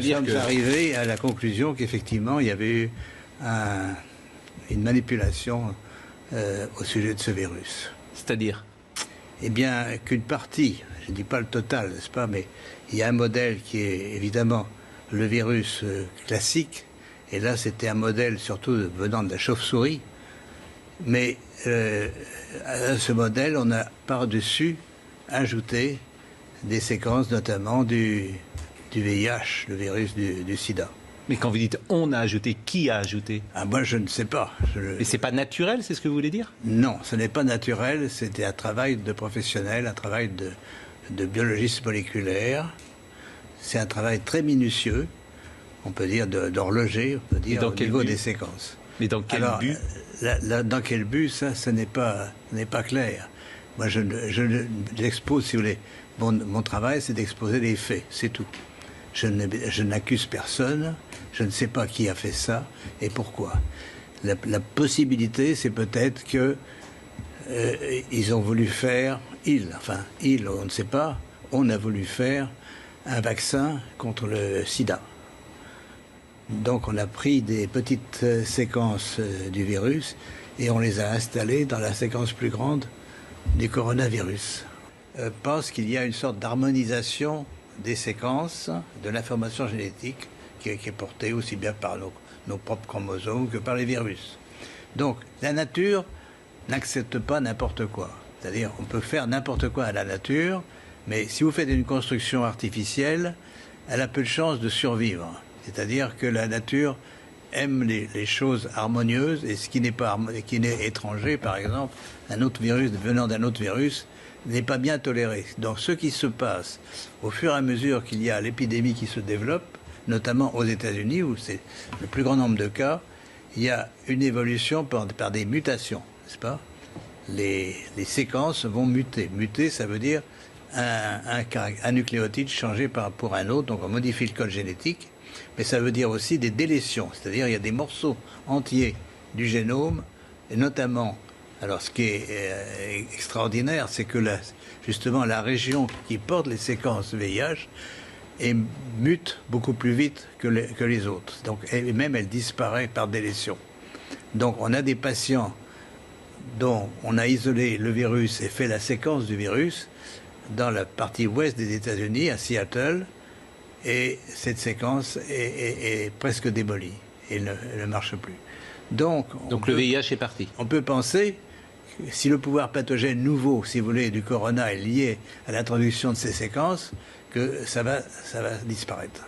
Nous sommes arrivés à la conclusion qu'effectivement, il y avait eu une manipulation au sujet de ce virus. C'est-à-dire? Eh bien, qu'une partie, je ne dis pas le total, n'est-ce pas, mais il y a un modèle qui est évidemment le virus classique, et là c'était un modèle surtout venant de la chauve-souris, mais à ce modèle, on a par-dessus ajouté des séquences notamment du VIH, le virus du sida. Mais quand vous dites « on a ajouté », qui a ajouté? Moi, je ne sais pas. Mais c'est pas naturel, c'est ce que vous voulez dire? Non, ce n'est pas naturel. C'était un travail de professionnel, un travail de biologiste moléculaire. C'est un travail très minutieux, on peut dire d'horloger, on peut dire au niveau des séquences. Mais dans quel but? Dans quel but, ça, ce n'est pas clair. Moi, je l'expose, si vous voulez. Mon travail, c'est d'exposer les faits, c'est tout. Je n'accuse personne, je ne sais pas qui a fait ça et pourquoi. La possibilité, c'est peut-être que ils ont voulu faire, on ne sait pas, on a voulu faire un vaccin contre le sida. Donc on a pris des petites séquences du virus et on les a installées dans la séquence plus grande du coronavirus. Je pense qu'il y a une sorte d'harmonisation des séquences de l'information génétique qui est portée aussi bien par nos propres chromosomes que par les virus. Donc la nature n'accepte pas n'importe quoi. C'est-à-dire on peut faire n'importe quoi à la nature, mais si vous faites une construction artificielle, elle a peu de chances de survivre. C'est-à-dire que la nature aime les choses harmonieuses et ce qui n'est étranger, par exemple, un autre virus venant d'un autre virus, n'est pas bien toléré. Donc ce qui se passe au fur et à mesure qu'il y a l'épidémie qui se développe, notamment aux États-Unis où c'est le plus grand nombre de cas, il y a une évolution par des mutations, n'est-ce pas? Les séquences vont muter. Muter, ça veut dire un nucléotide changé pour un autre, donc on modifie le code génétique, mais ça veut dire aussi des délétions, c'est-à-dire il y a des morceaux entiers du génome, et notamment, alors ce qui est extraordinaire, c'est que justement la région qui porte les séquences VIH mute beaucoup plus vite que les autres, donc, et même elle disparaît par délétion. Donc on a des patients dont on a isolé le virus et fait la séquence du virus dans la partie ouest des États-Unis, à Seattle, et cette séquence est presque démolie et ne marche plus. Donc le VIH est parti. On peut penser que si le pouvoir pathogène nouveau, si vous voulez, du corona est lié à l'introduction de ces séquences, que ça va disparaître.